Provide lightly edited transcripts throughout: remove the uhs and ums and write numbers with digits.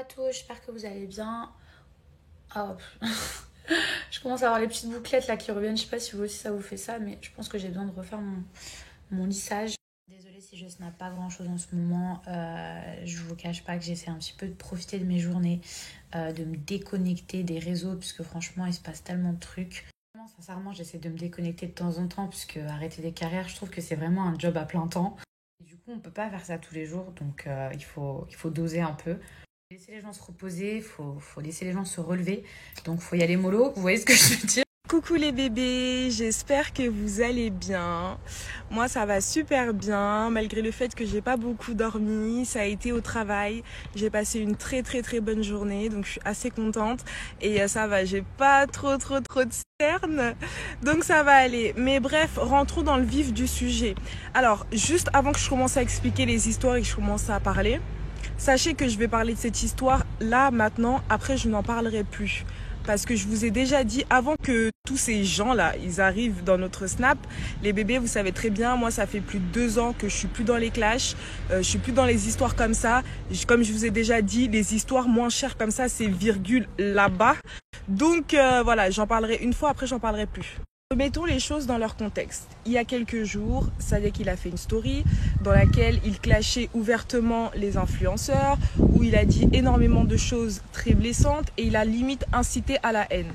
tous, j'espère que vous allez bien. Ah, je commence à avoir les petites bouclettes là qui reviennent. Je sais pas si vous aussi ça vous fait ça, mais je pense que j'ai besoin de refaire mon lissage. Désolée si je snap pas grand chose en ce moment. Je vous cache pas que j'essaie un petit peu de profiter de mes journées, de me déconnecter des réseaux, puisque franchement il se passe tellement de trucs. Sincèrement, j'essaie de me déconnecter de temps en temps, puisque arrêter des carrières, je trouve que c'est vraiment un job à plein temps. Et du coup, on peut pas faire ça tous les jours, donc il faut doser un peu. Laisser les gens se reposer, faut laisser les gens se relever. Donc faut y aller mollo, vous voyez ce que je veux dire? Coucou les bébés, j'espère que vous allez bien. Moi ça va super bien, malgré le fait que j'ai pas beaucoup dormi, ça a été au travail. J'ai passé une très bonne journée, donc je suis assez contente. Et ça va, j'ai pas trop de cernes, donc ça va aller. Mais bref, rentrons dans le vif du sujet. Alors, juste avant que je commence à expliquer les histoires et que je commence à parler, sachez que je vais parler de cette histoire là, maintenant, après je n'en parlerai plus. Parce que je vous ai déjà dit, avant que tous ces gens-là, ils arrivent dans notre Snap, les bébés, vous savez très bien, moi ça fait plus de 2 ans que je suis plus dans les clashs, je suis plus dans les histoires comme ça. Comme je vous ai déjà dit, les histoires moins chères comme ça, c'est virgule là-bas. Donc voilà, j'en parlerai une fois, après j'en parlerai plus. Remettons les choses dans leur contexte. Il y a quelques jours, Sadek il a fait une story dans laquelle il clashait ouvertement les influenceurs, où il a dit énormément de choses très blessantes et il a limite incité à la haine.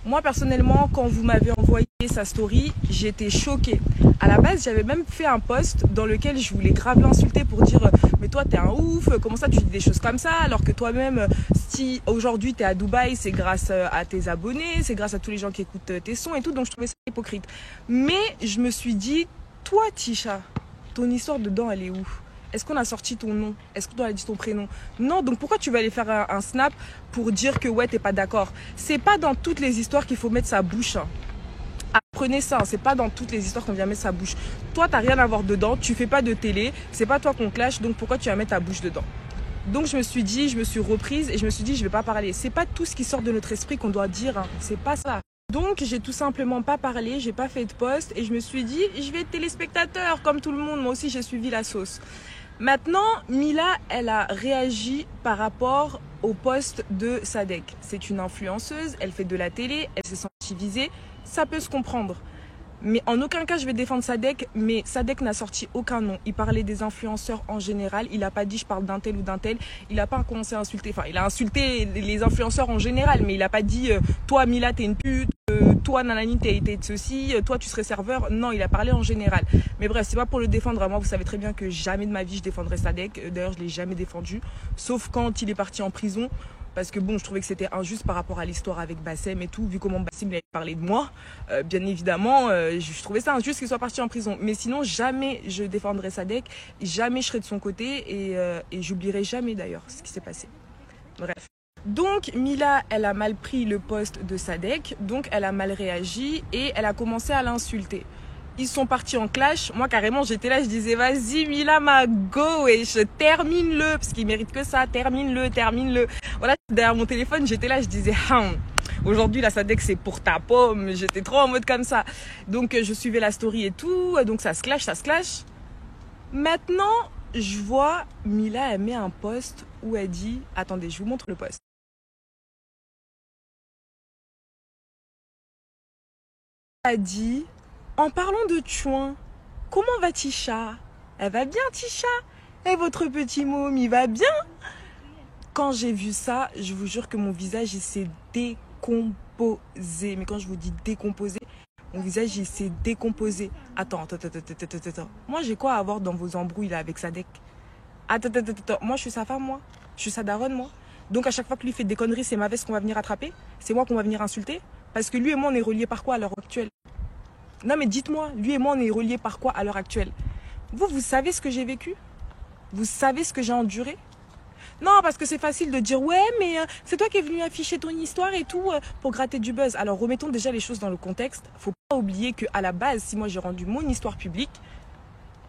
Moi personnellement, quand vous m'avez envoyé sa story, j'étais choquée. À la base, j'avais même fait un post dans lequel je voulais grave l'insulter pour dire « Mais toi, t'es un ouf, comment ça tu dis des choses comme ça alors que toi-même, si aujourd'hui t'es à Dubaï, c'est grâce à tes abonnés, c'est grâce à tous les gens qui écoutent tes sons et tout. » Donc je trouvais ça hypocrite. Mais je me suis dit « Toi, Tisha, ton histoire dedans, elle est où ? Est-ce qu'on a sorti ton nom? Est-ce qu'on a dit ton prénom? Non, donc pourquoi tu vas aller faire un snap pour dire que ouais, t'es pas d'accord? C'est pas dans toutes les histoires qu'il faut mettre sa bouche. Apprenez ça, c'est pas dans toutes les histoires qu'on vient mettre sa bouche. Toi, t'as rien à voir dedans, tu fais pas de télé, c'est pas toi qu'on clash, donc pourquoi tu vas mettre ta bouche dedans? Donc je me suis dit, je me suis reprise et je me suis dit, je vais pas parler. C'est pas tout ce qui sort de notre esprit qu'on doit dire, hein. C'est pas ça. Donc j'ai tout simplement pas parlé, j'ai pas fait de post et je me suis dit, je vais être téléspectateur comme tout le monde, moi aussi j'ai suivi la sauce. Maintenant, Mila, elle a réagi par rapport au post de Sadek. C'est une influenceuse, elle fait de la télé, elle s'est sentie visée, ça peut se comprendre. Mais en aucun cas je vais défendre Sadek, mais Sadek n'a sorti aucun nom. Il parlait des influenceurs en général, il n'a pas dit je parle d'un tel ou d'un tel, il n'a pas commencé à insulter, enfin il a insulté les influenceurs en général, mais il n'a pas dit toi Mila t'es une pute, toi Nanani t'es de ceci, toi tu serais serveur. Non, il a parlé en général. Mais bref, c'est pas pour le défendre, moi vous savez très bien que jamais de ma vie je défendrai Sadek, d'ailleurs je l'ai jamais défendu, sauf quand il est parti en prison. Parce que bon, je trouvais que c'était injuste par rapport à l'histoire avec Bassem et tout, vu comment Bassem avait parlé de moi. Bien évidemment, je trouvais ça injuste qu'il soit parti en prison. Mais sinon, jamais je défendrai Sadek, jamais je serai de son côté et j'oublierai jamais d'ailleurs ce qui s'est passé. Bref. Donc Mila, elle a mal pris le post de Sadek, donc elle a mal réagi et elle a commencé à l'insulter. Ils sont partis en clash. Moi, carrément, j'étais là, je disais, vas-y, Mila, ma go, et je termine-le, parce qu'il mérite que ça, termine-le. Voilà, derrière mon téléphone, j'étais là, je disais, aujourd'hui, la Sadek, c'est pour ta pomme. J'étais trop en mode comme ça. Donc, je suivais la story et tout, donc ça se clash. Maintenant, je vois, Mila, elle met un post où elle dit, attendez, je vous montre le post. Elle a dit, en parlant de Chouin, comment va Tisha? Elle va bien, Tisha? Et votre petit môme, il va bien? Quand j'ai vu ça, je vous jure que mon visage, il s'est décomposé. Mais quand je vous dis décomposé, mon visage, il s'est décomposé. Attends. Moi, j'ai quoi à avoir dans vos embrouilles là avec Sadek? Attends. Moi, je suis sa femme, moi. Je suis sa daronne, moi. Donc, à chaque fois que lui fait des conneries, c'est ma veste qu'on va venir attraper? C'est moi qu'on va venir insulter? Parce que lui et moi, on est reliés par quoi à l'heure actuelle? Non mais dites-moi, lui et moi on est reliés par quoi à l'heure actuelle? Vous savez ce que j'ai vécu? Vous savez ce que j'ai enduré? Non, parce que c'est facile de dire ouais mais c'est toi qui es venu afficher ton histoire et tout pour gratter du buzz. Alors remettons déjà les choses dans le contexte. Faut pas oublier qu'à la base, si moi j'ai rendu mon histoire publique,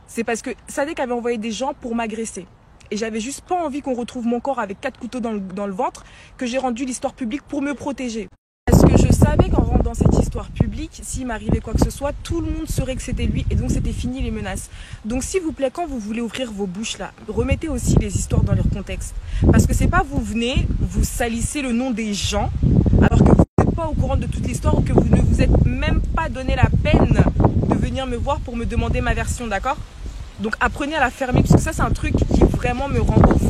c'est parce que Sadek avait envoyé des gens pour m'agresser. Et j'avais juste pas envie qu'on retrouve mon corps avec 4 couteaux dans le ventre, que j'ai rendu l'histoire publique pour me protéger. Parce que je sais savais qu'en rentrant dans cette histoire publique, s'il m'arrivait quoi que ce soit, tout le monde saurait que c'était lui et donc c'était fini les menaces. Donc s'il vous plaît, quand vous voulez ouvrir vos bouches là, remettez aussi les histoires dans leur contexte. Parce que c'est pas vous venez, vous salissez le nom des gens alors que vous n'êtes pas au courant de toute l'histoire ou que vous ne vous êtes même pas donné la peine de venir me voir pour me demander ma version, d'accord? Donc apprenez à la fermer parce que ça c'est un truc qui vraiment me rend ouf.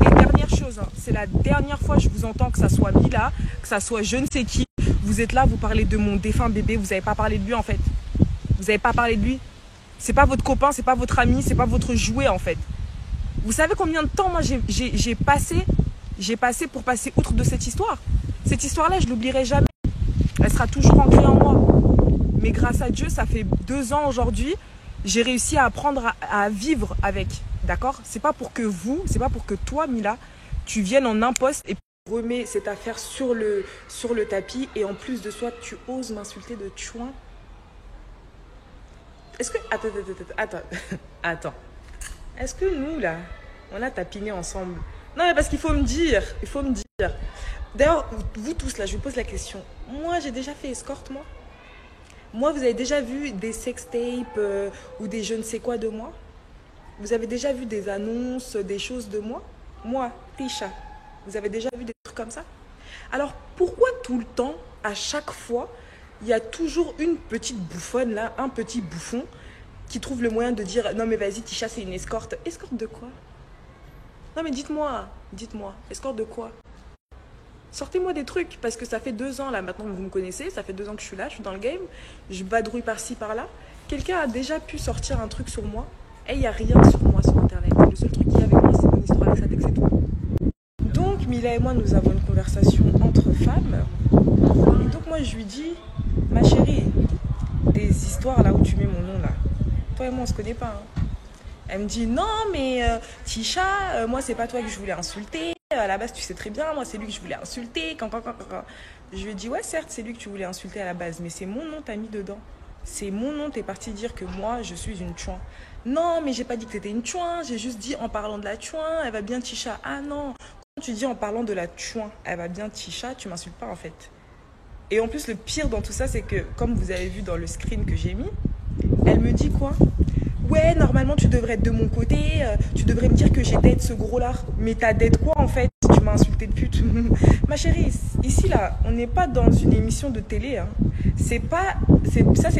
Et dernière chose, hein, c'est la dernière fois que je vous entends, que ça soit Mila, que ça soit je ne sais qui, vous êtes là, vous parlez de mon défunt bébé, vous n'avez pas parlé de lui en fait. Vous n'avez pas parlé de lui. C'est pas votre copain, c'est pas votre ami, c'est pas votre jouet en fait. Vous savez combien de temps moi j'ai passé pour passer outre de cette histoire. Cette histoire-là, je l'oublierai jamais. Elle sera toujours ancrée en moi. Mais grâce à Dieu, ça fait 2 ans aujourd'hui, j'ai réussi à apprendre à vivre avec. D'accord? C'est pas pour que vous, c'est pas pour que toi, Mila, tu viennes en imposte et remets cette affaire sur le tapis et en plus de ça, tu oses m'insulter de chouin. Est-ce que... Attends. Est-ce que nous, là, on a tapiné ensemble? Non, mais parce qu'il faut me dire. D'ailleurs, vous tous, là, je vous pose la question. Moi, j'ai déjà fait escorte, moi. Moi, vous avez déjà vu des sextapes ou des je ne sais quoi de moi? Vous avez déjà vu des annonces, des choses de moi? Moi, Tisha, vous avez déjà vu des trucs comme ça? Alors, pourquoi tout le temps, à chaque fois, il y a toujours une petite bouffonne, là, un petit bouffon, qui trouve le moyen de dire « Non, mais vas-y, Tisha, c'est une escorte. » Escorte de quoi? Non, mais dites-moi, escorte de quoi? Sortez-moi des trucs, parce que ça fait 2 ans, là, maintenant, vous me connaissez, ça fait 2 ans que je suis là, je suis dans le game, je vadrouille par-ci, par-là. Quelqu'un a déjà pu sortir un truc sur moi? Et il n'y a rien sur moi sur Internet. Le seul truc qu'il y a avec moi, c'est mon histoire avec Sadek, c'est tout. Donc, Mila et moi, nous avons une conversation entre femmes. Et donc, moi, je lui dis, ma chérie, des histoires là où tu mets mon nom là, toi et moi, on se connaît pas. Hein. Elle me dit, non, mais Tisha, moi, c'est pas toi que je voulais insulter. À la base, tu sais très bien, moi, c'est lui que je voulais insulter. Je lui ai dit, ouais, certes, c'est lui que tu voulais insulter à la base, mais c'est mon nom t'as mis dedans. C'est mon nom, t'es parti dire que moi, je suis une chouin. Non, mais j'ai pas dit que t'étais une chouin, j'ai juste dit en parlant de la chouin, elle va bien Tisha. Ah non, quand tu dis en parlant de la chouin, elle va bien Tisha, tu m'insultes pas en fait. Et en plus, le pire dans tout ça, c'est que, comme vous avez vu dans le screen que j'ai mis, elle me dit quoi? Ouais, normalement, tu devrais être de mon côté, tu devrais me dire que j'ai date ce gros-là. Mais t'as date quoi en fait? Tu m'as insulté de pute. Ma chérie, ici là, on n'est pas dans une émission de télé. Hein. C'est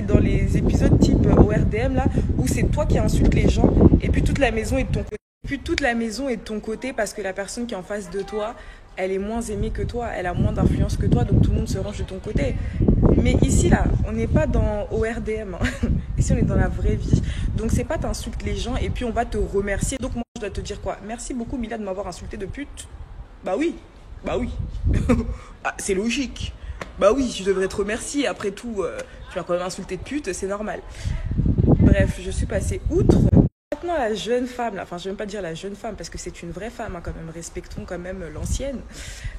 dans les épisodes type ORDM là, où c'est toi qui insultes les gens et puis toute la maison est de ton côté. Puis toute la maison est de ton côté parce que la personne qui est en face de toi, elle est moins aimée que toi, elle a moins d'influence que toi, donc tout le monde se range de ton côté. Mais ici là, on n'est pas dans ORDM. Hein. Ici, on est dans la vraie vie. Donc, c'est pas t'insultes les gens et puis on va te remercier. Donc, moi, je dois te dire quoi? Merci beaucoup, Mila, de m'avoir insulté de pute. Bah oui. Ah, c'est logique. Bah oui, je devrais te remercier. Après tout, tu m'as quand même insulté de pute, c'est normal. Bref, je suis passée outre. Maintenant, la jeune femme, là, enfin, je ne vais même pas dire la jeune femme parce que c'est une vraie femme, hein, quand même. Respectons quand même l'ancienne.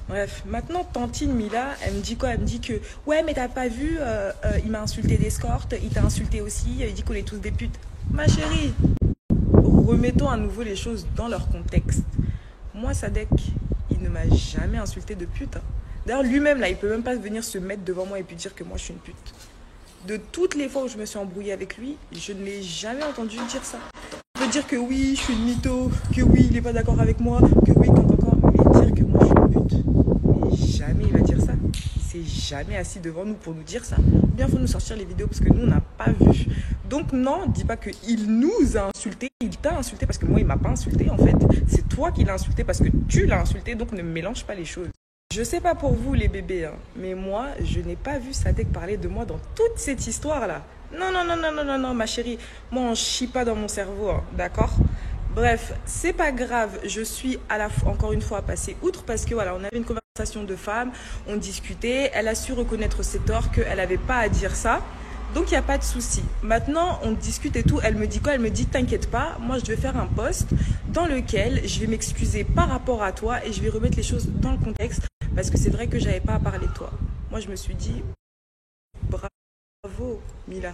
Bref, maintenant, tantine Mila, elle me dit quoi? Elle me dit que, ouais, mais t'as pas vu, il m'a insulté d'escorte, il t'a insulté aussi, il dit qu'on est tous des putes. Ma chérie, remettons à nouveau les choses dans leur contexte. Moi, Sadek, il ne m'a jamais insulté de pute. Hein. D'ailleurs, lui-même, là, il peut même pas venir se mettre devant moi et puis dire que moi, je suis une pute. De toutes les fois où je me suis embrouillée avec lui, je ne l'ai jamais entendu dire ça. Il peut dire que oui, je suis une mytho, que oui, il n'est pas d'accord avec moi, que oui, mais dire que moi, je suis une pute. Mais jamais il va dire ça. Il s'est jamais assis devant nous pour nous dire ça. Ou bien il faut nous sortir les vidéos parce que nous, on n'a pas vu. Donc non, dis pas qu'il nous a insulté, il t'a insulté parce que moi, il m'a pas insulté en fait. C'est toi qui l'as insulté parce que tu l'as insulté, donc ne mélange pas les choses. Je sais pas pour vous les bébés, hein, mais moi, je n'ai pas vu Sadek parler de moi dans toute cette histoire-là. Non, ma chérie, moi, on chie pas dans mon cerveau, hein, d'accord? Bref, c'est pas grave, je suis encore une fois passée outre parce que voilà, on avait une conversation de femmes, on discutait, elle a su reconnaître ses torts, qu'elle n'avait pas à dire ça. Donc, il n'y a pas de souci. Maintenant, on discute et tout. Elle me dit quoi? Elle me dit, t'inquiète pas, moi, je vais faire un post dans lequel je vais m'excuser par rapport à toi et je vais remettre les choses dans le contexte parce que c'est vrai que je n'avais pas à parler de toi. Moi, je me suis dit, bravo, Mila.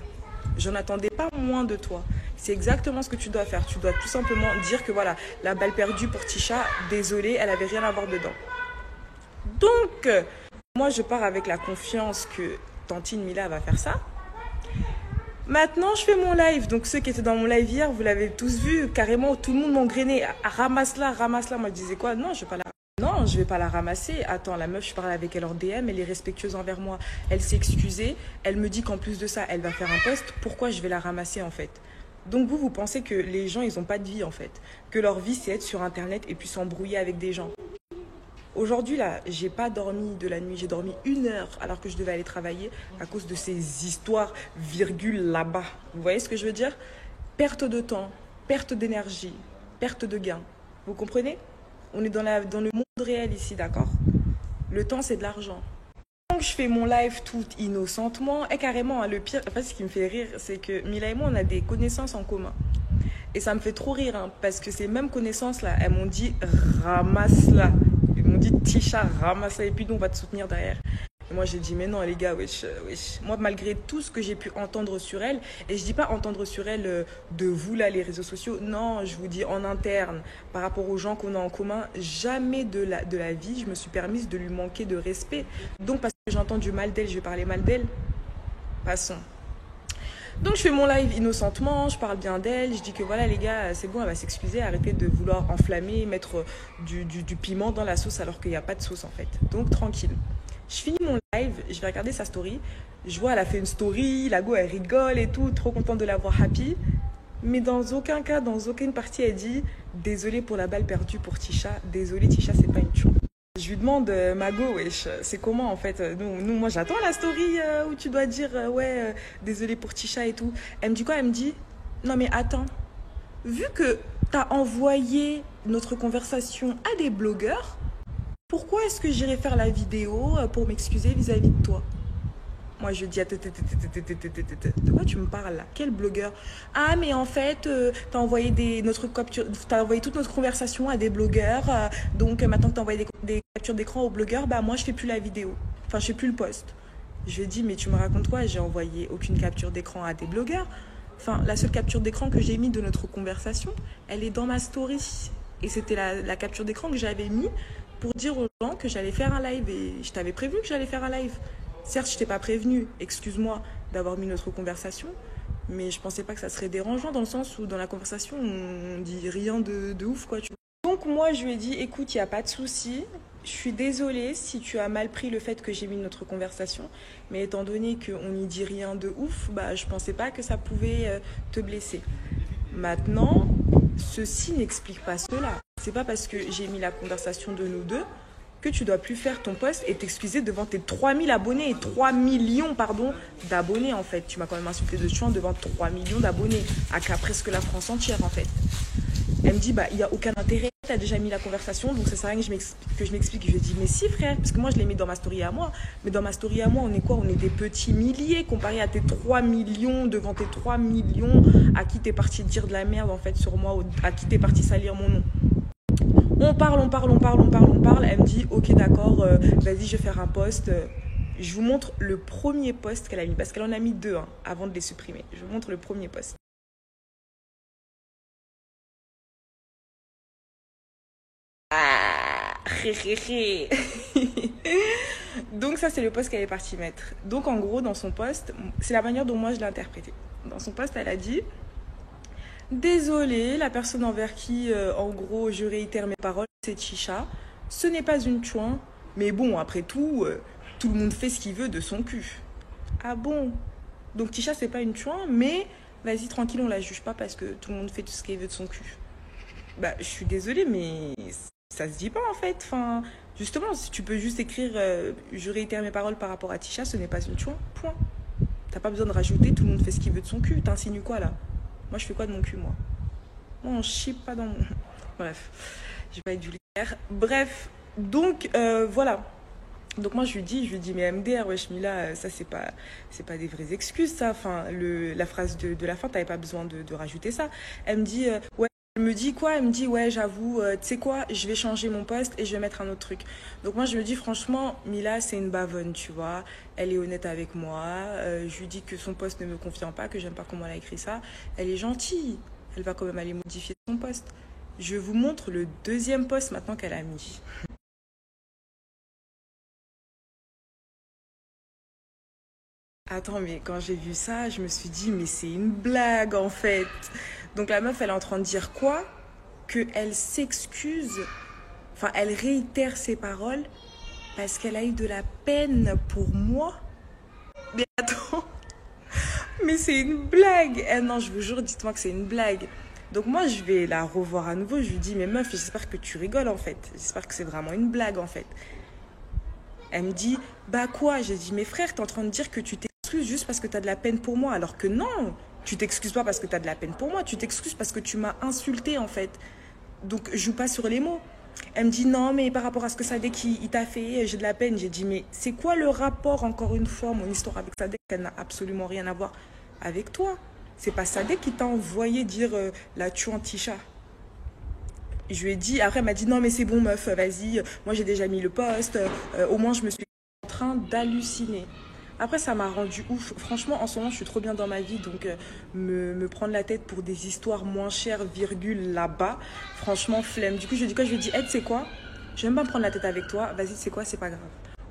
J'en attendais pas moins de toi. C'est exactement ce que tu dois faire. Tu dois tout simplement dire que voilà, la balle perdue pour Tisha, désolée, elle avait rien à voir dedans. Donc, Moi, je pars avec la confiance que Tantine Mila va faire ça. Maintenant, je fais mon live. Donc, ceux qui étaient dans mon live hier, vous l'avez tous vu. Carrément, tout le monde m'engrainait. Ramasse-la, ramasse-la. Moi, je disais quoi? Non, je vais pas la non, je vais pas la ramasser. Attends, la meuf, je parle avec elle en DM, elle est respectueuse envers moi. Elle s'est excusée. Elle me dit qu'en plus de ça, elle va faire un post. Pourquoi je vais la ramasser en fait? Donc vous pensez que les gens, ils ont pas de vie en fait. Que leur vie, c'est être sur Internet et puis s'embrouiller avec des gens. Aujourd'hui, là, j'ai pas dormi de la nuit. J'ai dormi 1 heure alors que je devais aller travailler à cause de ces histoires, virgule, là-bas. Vous voyez ce que je veux dire? Perte de temps, perte d'énergie, perte de gain. Vous comprenez? On est dans le monde réel ici, d'accord? Le temps, c'est de l'argent. Donc, je fais mon live tout innocentement. Et carrément, hein, le pire, en fait, ce qui me fait rire, c'est que Mila et moi, on a des connaissances en commun. Et ça me fait trop rire, hein, parce que ces mêmes connaissances-là, elles m'ont dit ramasse-la. Ils m'ont dit Tisha, ramasse-la, et puis nous, on va te soutenir derrière. Et moi, j'ai dit, mais non, les gars, wesh, wesh. Moi, malgré tout ce que j'ai pu entendre sur elle, et je dis pas entendre sur elle de vous, là, les réseaux sociaux, non, je vous dis en interne, par rapport aux gens qu'on a en commun, jamais de la vie, je me suis permise de lui manquer de respect. Donc, parce que j'entends du mal d'elle, je vais parler mal d'elle. Passons. Donc je fais mon live innocentement, je parle bien d'elle, je dis que voilà les gars, c'est bon, elle va s'excuser, arrêtez de vouloir enflammer, mettre du piment dans la sauce alors qu'il n'y a pas de sauce en fait. Donc tranquille. Je finis mon live, je vais regarder sa story, je vois elle a fait une story, la go elle rigole et tout, trop contente de la voir happy. Mais dans aucun cas, dans aucune partie elle dit désolé pour la balle perdue pour Tisha, désolé Tisha c'est pas une chou. Je lui demande, Mago, wesh, c'est comment en fait moi j'attends la story où tu dois dire, ouais, désolé pour Tisha et tout. Elle me dit quoi? Elle me dit, non mais attends, vu que t'as envoyé notre conversation à des blogueurs, pourquoi est-ce que j'irai faire la vidéo pour m'excuser vis-à-vis de toi? Moi, je dis, de quoi tu me parles là? Quel blogueur? Ah, mais en fait, t'as envoyé t'as envoyé toute notre conversation à des blogueurs. Donc, maintenant que t'as envoyé des captures d'écran aux blogueurs, bah moi, je fais plus la vidéo. Enfin, je fais plus le post. Je lui ai dit, mais tu me racontes quoi? J'ai envoyé aucune capture d'écran à des blogueurs. Enfin, la seule capture d'écran que j'ai mis de notre conversation, elle est dans ma story. Et c'était la capture d'écran que j'avais mis pour dire aux gens que j'allais faire un live. Et je t'avais prévu que j'allais faire un live. Certes, je t'ai pas prévenu, excuse-moi d'avoir mis notre conversation, mais je pensais pas que ça serait dérangeant dans le sens où dans la conversation, on dit rien de ouf, quoi. Tu vois. Donc moi, je lui ai dit, écoute, il n'y a pas de souci, je suis désolée si tu as mal pris le fait que j'ai mis notre conversation, mais étant donné qu'on n'y dit rien de ouf, bah, je pensais pas que ça pouvait te blesser. Maintenant, ceci n'explique pas cela. C'est pas parce que j'ai mis la conversation de nous deux que tu dois plus faire ton post et t'excuser devant tes 3000 abonnés et 3 millions pardon, d'abonnés en fait. Tu m'as quand même insulté de chant devant 3 millions d'abonnés, à presque la France entière en fait. Elle me dit, bah il n'y a aucun intérêt, tu as déjà mis la conversation, donc ça sert à rien que je m'explique. Je lui ai dit, mais si frère, parce que moi je l'ai mis dans ma story à moi, mais dans ma story à moi, on est quoi? On est des petits milliers comparé à tes 3 millions, devant tes 3 millions, à qui t'es parti dire de la merde en fait sur moi, à qui t'es parti salir mon nom. On parle. Elle me dit, ok, d'accord, vas-y, je vais faire un post. Je vous montre le premier post qu'elle a mis, parce qu'elle en a mis 2 hein, avant de les supprimer. Je vous montre le premier post. Ah, donc ça, c'est le post qu'elle est partie mettre. Donc en gros, dans son post, c'est la manière dont moi je l'ai interprété. Dans son post, elle a dit... Désolée, la personne envers qui, en gros, je réitère mes paroles, c'est Tisha. Ce n'est pas une chouin, mais bon, après tout, tout le monde fait ce qu'il veut de son cul. Ah bon? Donc Tisha, c'est pas une chouin, mais vas-y, tranquille, on la juge pas parce que tout le monde fait tout ce qu'il veut de son cul. Bah, je suis désolée, mais ça se dit pas en fait. Enfin, justement, si tu peux juste écrire je réitère mes paroles par rapport à Tisha, ce n'est pas une chouin, point. T'as pas besoin de rajouter, tout le monde fait ce qu'il veut de son cul. T'insinues quoi là? Moi, je fais quoi de mon cul, moi? Moi, on chie pas dans mon... Bref, je vais pas être vulgaire. Bref, donc, voilà. Donc, moi, je lui dis, mais MDR, wesh, Mila, ça, c'est pas des vraies excuses, ça. Enfin, la phrase de la fin, t'avais pas besoin de rajouter ça. Elle me dit, ouais. Elle me dit quoi? Elle me dit, ouais, j'avoue, tu sais quoi, je vais changer mon poste et je vais mettre un autre truc. Donc moi, je me dis, franchement, Mila, c'est une bavonne, tu vois. Elle est honnête avec moi. Je lui dis que son poste ne me convient pas, que j'aime pas comment elle a écrit ça. Elle est gentille. Elle va quand même aller modifier son poste. Je vous montre le deuxième poste maintenant qu'elle a mis. Attends, mais quand j'ai vu ça, je me suis dit, mais c'est une blague en fait. Donc la meuf, elle est en train de dire quoi? Qu'elle s'excuse, enfin, elle réitère ses paroles parce qu'elle a eu de la peine pour moi. Mais attends, mais c'est une blague. Eh non, je vous jure, dites-moi que c'est une blague. Donc moi, je vais la revoir à nouveau. Je lui dis, mais meuf, j'espère que tu rigoles en fait. J'espère que c'est vraiment une blague en fait. Elle me dit, bah quoi? J'ai dit, mais frère, t'es en train de dire que tu t'excuses juste parce que t'as de la peine pour moi. Alors que non, tu t'excuses pas parce que t'as de la peine pour moi. Tu t'excuses parce que tu m'as insulté en fait. Donc, je joue pas sur les mots. Elle me dit, non, mais par rapport à ce que Sadek il t'a fait, j'ai de la peine. J'ai dit, mais c'est quoi le rapport, encore une fois, mon histoire avec Sadek? Elle n'a absolument rien à voir avec toi. C'est pas Sadek qui t'a envoyé dire la Tisha. Je lui ai dit, après elle m'a dit, non mais c'est bon meuf, vas-y, moi j'ai déjà mis le poste, au moins je me suis en train d'halluciner. Après ça m'a rendu ouf, franchement en ce moment je suis trop bien dans ma vie, donc me prendre la tête pour des histoires moins chères, virgule, là-bas, franchement flemme. Du coup je lui ai dit quoi? Je lui ai dit, hey, tu sais quoi? Je vais même pas me prendre la tête avec toi, vas-y c'est quoi? C'est pas grave.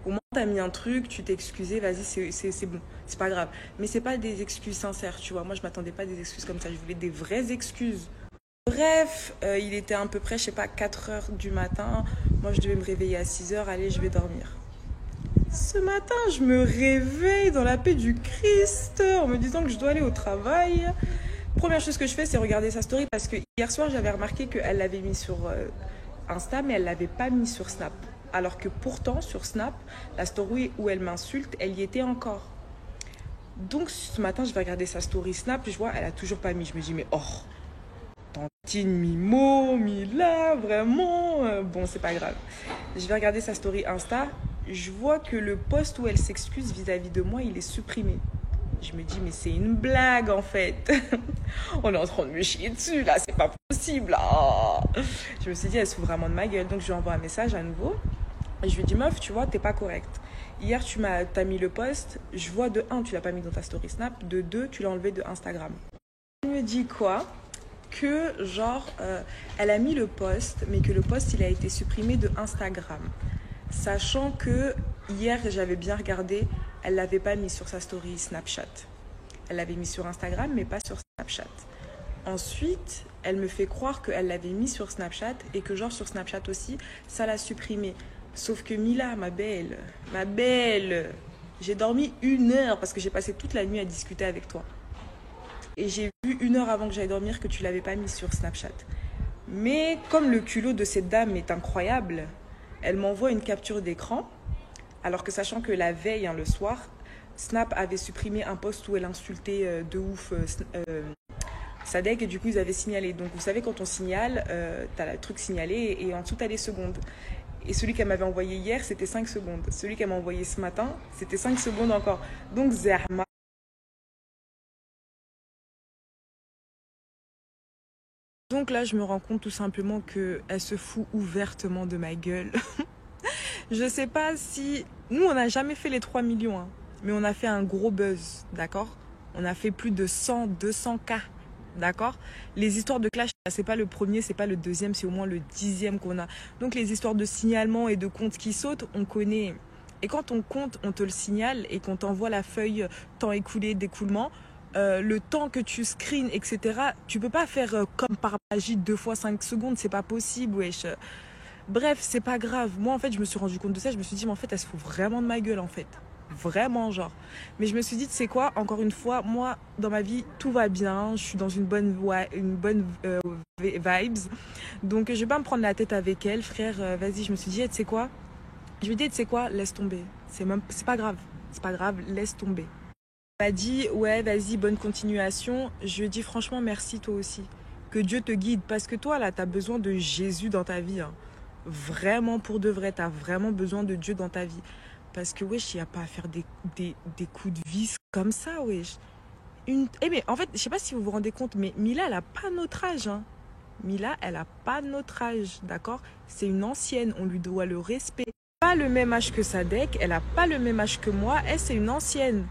Au moins t'as mis un truc, tu t'es excusé, vas-y c'est bon, c'est pas grave. Mais c'est pas des excuses sincères, tu vois, moi je m'attendais pas à des excuses comme ça, je voulais des vraies excuses. Bref, il était à peu près, je sais pas, 4 heures du matin. Moi, je devais me réveiller à 6 heures. Allez, je vais dormir. Ce matin, je me réveille dans la paix du Christ en me disant que je dois aller au travail. Première chose que je fais, c'est regarder sa story parce que hier soir, j'avais remarqué qu'elle l'avait mis sur Insta, mais elle l'avait pas mis sur Snap. Alors que pourtant, sur Snap, la story où elle m'insulte, elle y était encore. Donc, ce matin, je vais regarder sa story Snap. Je vois, elle a toujours pas mis. Je me dis, mais oh, tantine mi-mot, mi-là, vraiment. Bon, c'est pas grave. Je vais regarder sa story Insta. Je vois que le post où elle s'excuse vis-à-vis de moi, il est supprimé. Je me dis, mais c'est une blague en fait. On est en train de me chier dessus là, c'est pas possible. Ah. Je me suis dit, elle se fout vraiment de ma gueule. Donc je lui envoie un message à nouveau. Et je lui dis, meuf, tu vois, t'es pas correcte. Hier, t'as mis le post. Je vois de 1, tu l'as pas mis dans ta story Snap. De 2, tu l'as enlevé de Instagram. Elle me dit quoi? Que genre elle a mis le post mais que le post il a été supprimé de Instagram, sachant que hier j'avais bien regardé, elle l'avait pas mis sur sa story Snapchat, elle l'avait mis sur Instagram mais pas sur Snapchat. Ensuite elle me fait croire qu'elle l'avait mis sur Snapchat et que genre sur Snapchat aussi ça l'a supprimé, sauf que Mila, ma belle, j'ai dormi 1 heure parce que j'ai passé toute la nuit à discuter avec toi. Et j'ai vu 1 heure avant que j'aille dormir que tu l'avais pas mis sur Snapchat. Mais comme le culot de cette dame est incroyable, elle m'envoie une capture d'écran, alors que sachant que la veille, le soir, Snap avait supprimé un post où elle insultait de ouf Sadek et du coup ils avaient signalé. Donc vous savez quand on signale, t'as le truc signalé et en dessous t'as les secondes. Et celui qu'elle m'avait envoyé hier, c'était 5 secondes. Celui qu'elle m'a envoyé ce matin, c'était 5 secondes encore. Donc Zerma. Donc là, je me rends compte tout simplement qu'elle se fout ouvertement de ma gueule. Je sais pas si... Nous, on n'a jamais fait les 3 millions, hein, mais on a fait un gros buzz, d'accord? On a fait plus de 100, 200K, d'accord? Les histoires de clash, c'est pas le premier, c'est pas le deuxième, c'est au moins le 10e qu'on a. Donc les histoires de signalement et de comptes qui sautent, on connaît. Et quand on compte, on te le signale et qu'on t'envoie la feuille temps écoulé d'écoulement, le temps que tu screens, etc., tu peux pas faire comme par magie 2 fois 5 secondes, c'est pas possible, wesh. Bref, c'est pas grave. Moi, en fait, je me suis rendu compte de ça, je me suis dit, mais en fait, elle se fout vraiment de ma gueule, en fait. Vraiment, genre. Mais je me suis dit, tu sais quoi, encore une fois, moi, dans ma vie, tout va bien, je suis dans une bonne vibes. Donc, je vais pas me prendre la tête avec elle, frère, vas-y, je me suis dit, hey, tu sais quoi, je lui ai dit, tu sais quoi, laisse tomber. C'est pas grave, laisse tomber. Elle m'a dit, ouais, vas-y, bonne continuation. Je lui ai dit, franchement, merci toi aussi. Que Dieu te guide. Parce que toi, là, t'as besoin de Jésus dans ta vie. Hein. Vraiment, pour de vrai, t'as vraiment besoin de Dieu dans ta vie. Parce que, wesh, il n'y a pas à faire des coups de vis comme ça, wesh. Mais en fait, je sais pas si vous vous rendez compte, mais Mila, elle n'a pas notre âge. Hein. Mila, elle n'a pas notre âge, d'accord? C'est une ancienne, on lui doit le respect. Pas le même âge que Sadek, elle n'a pas le même âge que moi. Elle, c'est une ancienne.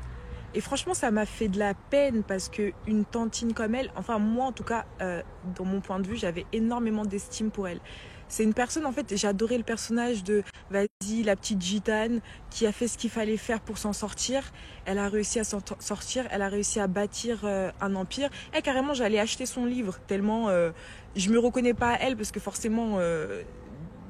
Et franchement, ça m'a fait de la peine parce qu'une tantine comme elle, enfin moi en tout cas, dans mon point de vue, j'avais énormément d'estime pour elle. C'est une personne, en fait, j'ai adoré le personnage de vas-y, la petite gitane qui a fait ce qu'il fallait faire pour s'en sortir. Elle a réussi à s'en sortir, elle a réussi à bâtir un empire. Et carrément, j'allais acheter son livre tellement je me reconnais pas à elle parce que forcément,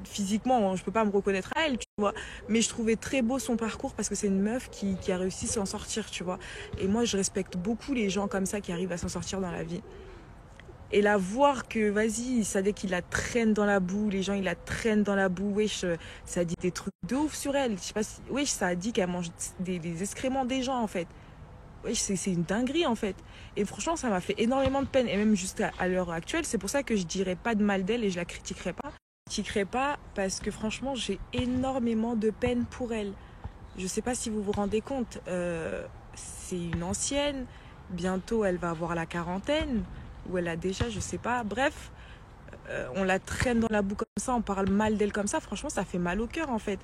physiquement, je peux pas me reconnaître à elle, tu vois. Mais je trouvais très beau son parcours parce que c'est une meuf qui a réussi à s'en sortir, tu vois. Et moi, je respecte beaucoup les gens comme ça qui arrivent à s'en sortir dans la vie. Et la voir que, vas-y, ça dès qu'il la traîne dans la boue, les gens, ils la traînent dans la boue, wesh, ça a dit des trucs de ouf sur elle. Je sais pas si, wesh, ça a dit qu'elle mange des excréments des gens, en fait. Wesh, c'est une dinguerie, en fait. Et franchement, ça m'a fait énormément de peine. Et même jusqu'à l'heure actuelle, c'est pour ça que je dirais pas de mal d'elle et je la critiquerai pas. Je critiquerai pas parce que franchement, j'ai énormément de peine pour elle. Je sais pas si vous vous rendez compte, c'est une ancienne. Bientôt, elle va avoir la quarantaine. Ou elle a déjà, je sais pas. Bref, on la traîne dans la boue comme ça, on parle mal d'elle comme ça. Franchement, ça fait mal au cœur, en fait.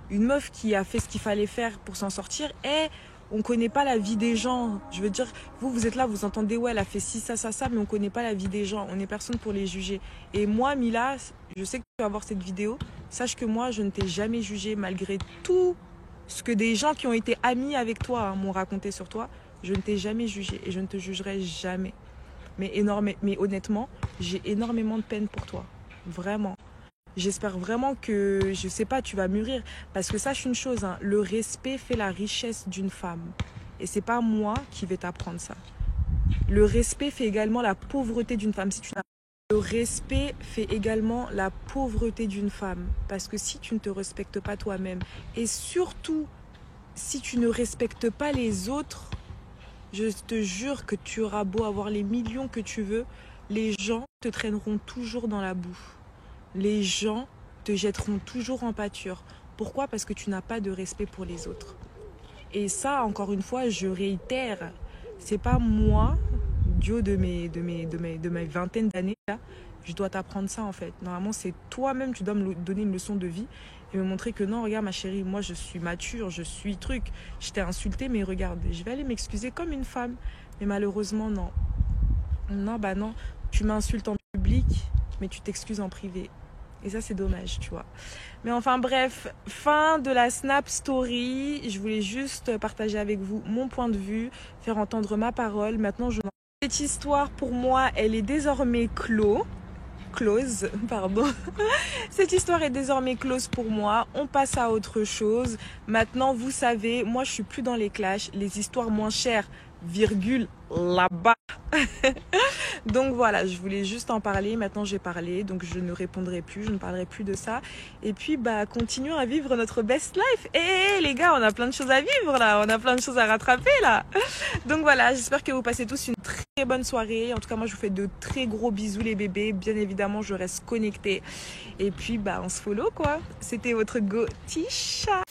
Une meuf qui a fait ce qu'il fallait faire pour s'en sortir. Et on connaît pas la vie des gens. Je veux dire, vous êtes là, vous entendez, ouais, elle a fait ci, ça, mais on connaît pas la vie des gens. On n'est personne pour les juger. Et moi, Mila, je sais que tu vas voir cette vidéo. Sache que moi, je ne t'ai jamais jugée malgré tout ce que des gens qui ont été amis avec toi m'ont raconté sur toi. Je ne t'ai jamais jugée et je ne te jugerai jamais. Mais honnêtement, j'ai énormément de peine pour toi. Vraiment. J'espère vraiment que, je sais pas, tu vas mûrir. Parce que sache une chose, hein, le respect fait la richesse d'une femme. Et c'est pas moi qui vais t'apprendre ça. Le respect fait également la pauvreté d'une femme. Le respect fait également la pauvreté d'une femme. Parce que si tu ne te respectes pas toi-même, et surtout, si tu ne respectes pas les autres, je te jure que tu auras beau avoir les millions que tu veux, les gens te traîneront toujours dans la boue. Les gens te jetteront toujours en pâture. Pourquoi ? Parce que tu n'as pas de respect pour les autres. Et ça, encore une fois, je réitère, c'est pas moi, du haut de mes vingtaines d'années, là, je dois t'apprendre ça en fait. Normalement, c'est toi-même, tu dois me donner une leçon de vie et me montrer que non, regarde ma chérie, moi je suis mature, je suis truc. Je t'ai insulté, mais regarde, je vais aller m'excuser comme une femme. Mais malheureusement, non. Non, bah non. Tu m'insultes en public, mais tu t'excuses en privé. Et ça, c'est dommage, tu vois. Mais enfin, bref, fin de la Snap Story. Je voulais juste partager avec vous mon point de vue, faire entendre ma parole. Maintenant, cette histoire, pour moi, elle est désormais close, pardon. Cette histoire est désormais close pour moi. On passe à autre chose. Maintenant, vous savez, moi, je suis plus dans les clashs. Les histoires moins chères, virgule, là-bas. Donc voilà, je voulais juste en parler. Maintenant, j'ai parlé, donc je ne répondrai plus, je ne parlerai plus de ça. Et puis, continuons à vivre notre best life. Et les gars, on a plein de choses à vivre là. On a plein de choses à rattraper là. Donc voilà, j'espère que vous passez tous une très bonne soirée. En tout cas, moi, je vous fais de très gros bisous les bébés. Bien évidemment, je reste connectée. Et puis, on se follow quoi. C'était votre Gotisha.